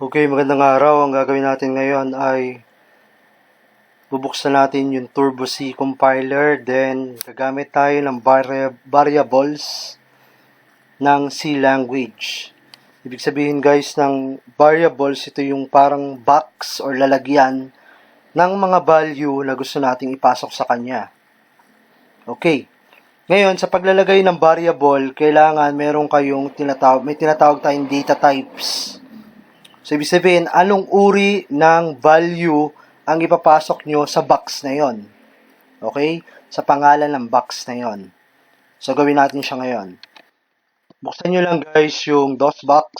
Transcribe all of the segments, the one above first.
Okay, magandang araw. Ang gagawin natin ngayon ay bubuksan natin yung Turbo C compiler, then gagamit tayo ng variables ng C language. Ibig sabihin guys, ng variables, ito yung parang box or lalagyan ng mga value na gusto nating ipasok sa kanya. Okay. Ngayon, sa paglalagay ng variable, kailangan meron kayong may tinatawag tayong data types. So, ibig sabihin, anong uri ng value ang ipapasok nyo sa box na yon? Okay? Sa pangalan ng box na yon. So, gawin natin siya ngayon. Buksan nyo lang guys yung DOSBox.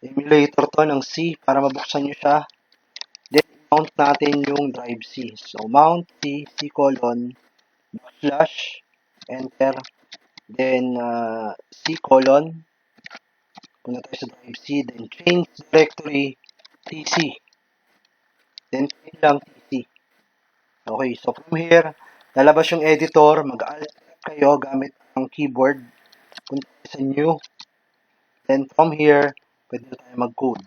Emulator to ng C para mabuksan nyo siya. Then, mount natin yung drive C. So, mount C colon, backslash, enter. Then, C colon, punta tayo sa drive C. Then, change directory, TC. Then, change lang TC. Okay, so from here, lalabas yung editor, mag-alt kayo gamit ang keyboard. Punta sa new. Then from here, pwede tayo mag-code.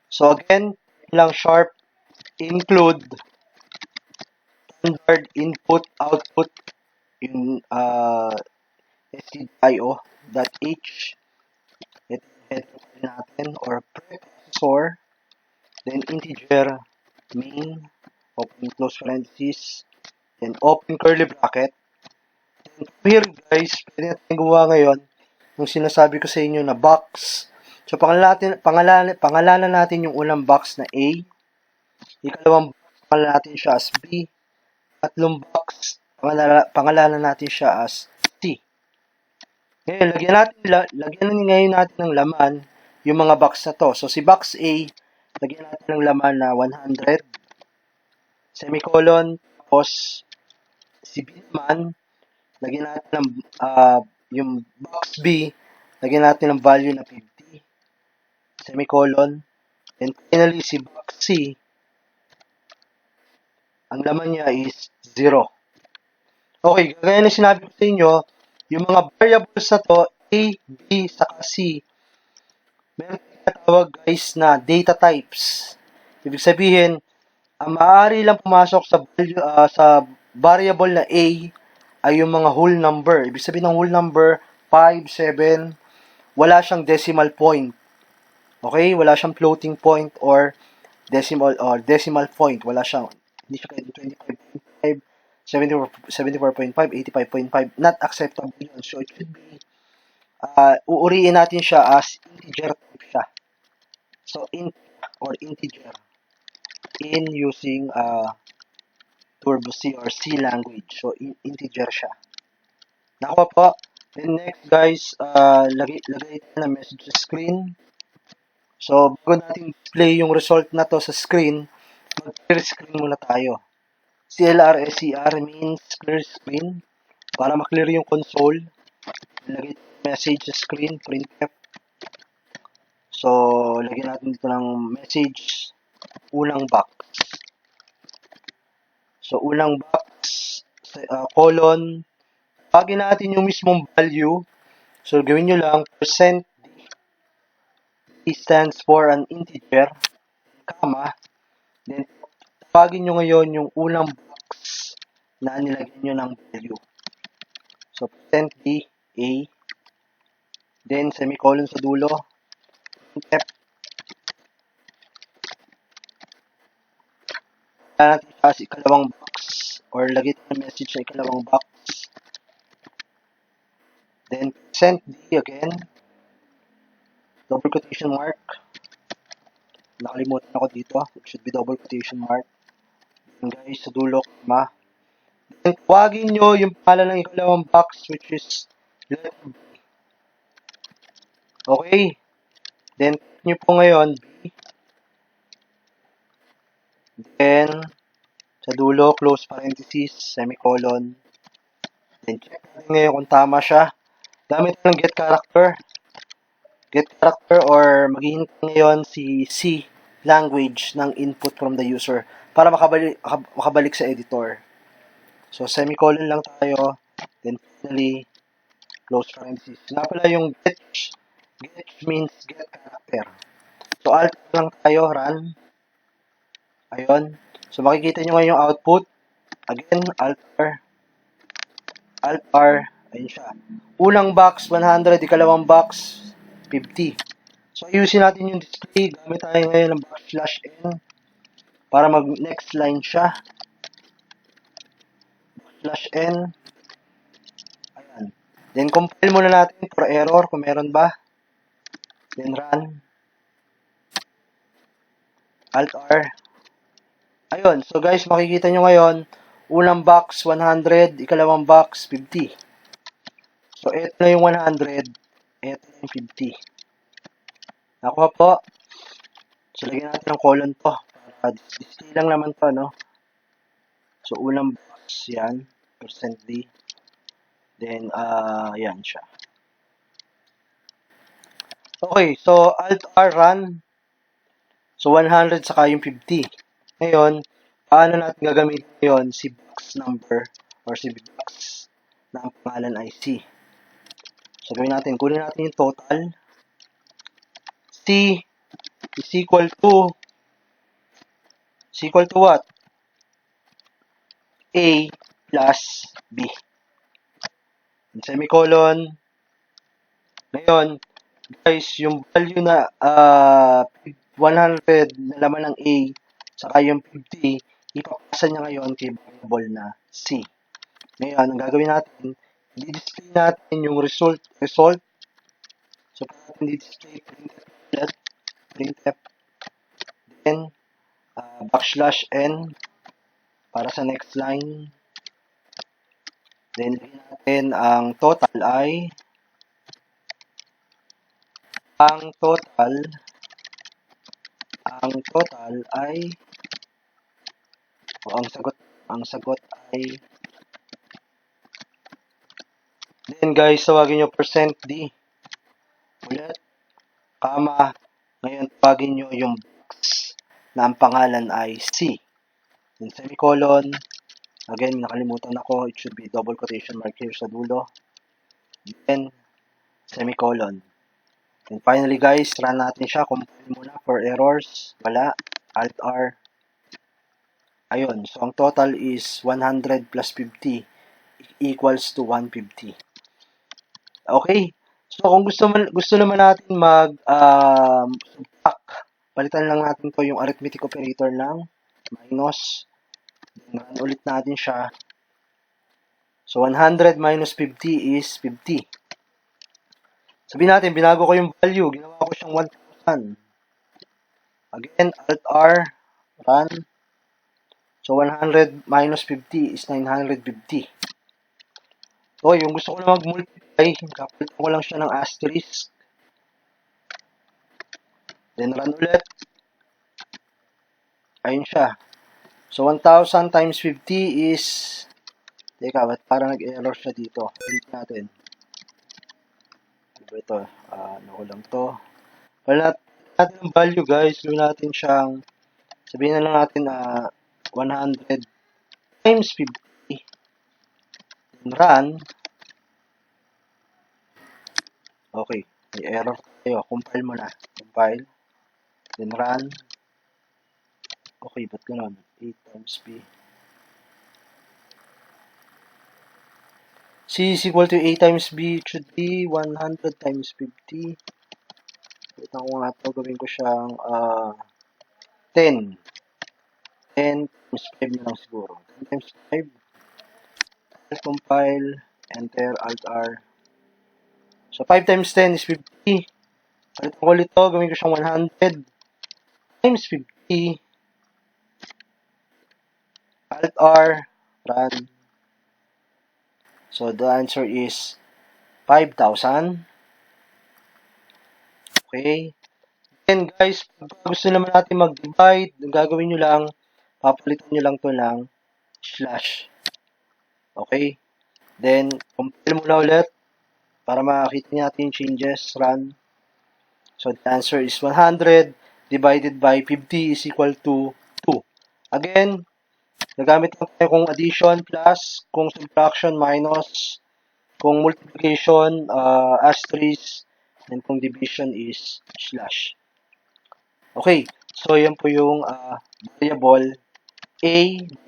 So again, lang sharp include standard input output yung stdio.h. Ito yung natin or preprocessor. Then integer main, open close parenthesis, then open curly bracket. And here guys, pwede natin gumawa ngayon yung sinasabi ko sa inyo na box. So pangalanan natin yung unang box na A, ikalawang box pangalanan natin siya as B, tatlong box pangalanan natin siya as C. Ngayon, lagyan ngayon natin ng laman yung mga box na to. So si box A, lagyan natin ng laman na 100, semicolon, tapos si B naman, lagyan natin ng yung box B, lagyan natin ng value na 50, semicolon, and finally si box C, ang laman niya is 0. Okay, gaya na sinabi ko sa inyo, yung mga variables na to, A, B, saka C, meron tinatawag guys na data types. Ibig sabihin, ang maaari lang pumasok sa variable na A ay yung mga whole number. Ibig sabihin ng whole number, 5, 7, wala siyang decimal point. Okay? Wala siyang floating point or decimal point. Wala siyang, hindi siya kahit 25.5, 74.5, 85.5. Not acceptable yun. So, it should be, uuriin natin siya as integer type siya. So, int or integer in using Turbo C or C language. So, integer siya. Nakuha po. Then next guys, lagay tayo ng message sa screen. So, bago natin display yung result na to sa screen, mag-clear screen muna tayo. CLR means clear screen. Para ma-clear yung console, lagay message sa screen, printf. So, lagyan natin dito ng message, unang box. So, unang box, colon, tawagin natin yung mismong value. So, gawin nyo lang, %D stands for an integer, comma, then, tawagin nyo ngayon yung unang box na nilagyan nyo ng value. So, %D, A, then, semicolon sa dulo, F, natin siya sa ikalawang box or lagay ng message sa ikalawang box. Then, %D again, double quotation mark. Nakalimutan ako dito. It should be double quotation mark. And guys, sa dulo, comma. Then, tawagin nyo yung pangalan ng ikalawang box which is letter B. Okay? Then, click nyo po ngayon, B. Then, sa dulo, close parenthesis, semicolon. Then, check natin ngayon kung tama siya. Gamit ng get character. Get character or maghihintay ngayon si C language ng input from the user para makabalik sa editor. So, semicolon lang tayo. Then, finally, close parenthesis. Nga pala yung get means get character. lang tayo, run. Ayun. So, makikita nyo ngayon yung output. Again, Alt-R. Alt-R. Ayun siya. Unang box, 100. Ikalawang box, 50. So, ayusin natin yung display. Gamit tayo ngayon ng \n para mag-next line siya. \n. Ayan. Then, compile muna natin for error kung meron ba. Then, run. Alt-R. Ayun. So, guys, makikita nyo ngayon, unang box, 100. Ikalawang box, 50. So, ito na yung 100. Ito na yung 50. Nakuha po. So, lagyan natin ng colon to. Para display lang naman to, no? So, unang box, yan. %D. Then, yan siya. Okay, so, Alt-R run. So, 100 saka yung 50. Ngayon, paano natin gagamitin ngayon si box number or si box na ang pangalan ay C. So, gawin natin. Kunin natin yung total. C is equal to what? A plus B. Semicolon. Ngayon, guys, yung value na 100 na laman ng A saka yung 50, ipapasa niya ngayon kay variable na C. Ngayon, ang gagawin natin, i-display natin yung result. So, para i-display printf, then \n para sa next line. Then, lagyan natin ang total ay ang sagot ay then guys, tawagin nyo %D ulit, comma, ngayon tawagin nyo yung box na ang pangalan ay C. Then semicolon, again, nakalimutan ako, it should be double quotation mark here sa dulo. Then, semicolon. And finally guys, run natin siya. Compile muna for errors. Wala. Alt-R. Ayun. So, ang total is 100 plus 50 equals to 150. Okay. So, kung gusto naman natin subtract, palitan lang natin to yung arithmetic operator ng minus. Then, run ulit natin siya. So, 100 minus 50 is 50. Sabihin natin, binago ko yung value. Ginawa ko siyang 1,000. Again, Alt-R, run. So, 100 minus 50 is 950. So, yung gusto ko na mag-multiply, kapalitan ko lang siya ng asterisk. Then, run ulit. Ayun siya. So, 1,000 times 50 is... Teka, ba't parang nag-error siya dito? Delete natin. Ito, ano ko lang to. Wala natin ang value guys. Gawin natin siyang, sabihin na lang natin 100 times 50. Then run. Okay, may error tayo. Compile mo na. Compile. Then run. Okay, ba't ganun? 8 times B. C is equal to A times B. It should be 100 times 50. Ito ko nga ito. Gawin ko siyang 10. 10 times 5 na lang siguro. 10 times 5. Compile. Enter. Alt-R. So, 5 times 10 is 50. Palit ko ulit ito. Gawin ko siyang 100 times 50. Alt-R. Run. So, the answer is 5,000. Okay. Then, guys, pag gusto naman natin mag-divide, gagawin nyo lang, papalitan nyo lang to ng slash. Okay. Then, compile muna ulit para makakita natin yung changes. Run. So, the answer is 100 divided by 50 is equal to 2. Again, nagamit lang tayo kung addition, plus, kung subtraction, minus, kung multiplication, asterisk, and kung division is slash. Okay, so yan po yung variable A,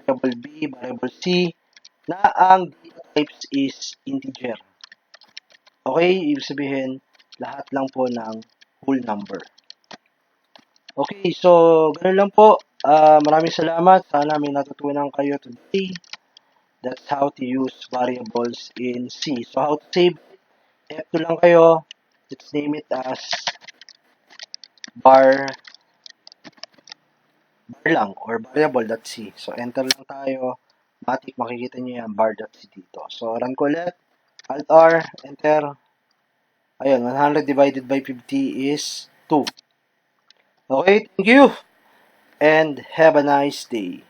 variable B, variable C, na ang data types is integer. Okay, ibig sabihin, lahat lang po ng whole number. Okay, so ganun lang po. Maraming salamat. Sana may natutunan kayo today. That's how to use variables in C. So how to save F2 lang kayo. Let's name it as bar lang or variable.c. So enter lang tayo. Matik makikita nyo yan bar.c dito. So run ko ulit. Alt R, enter. Ayun, 100 divided by 50 is 2. Okay, thank you and have a nice day.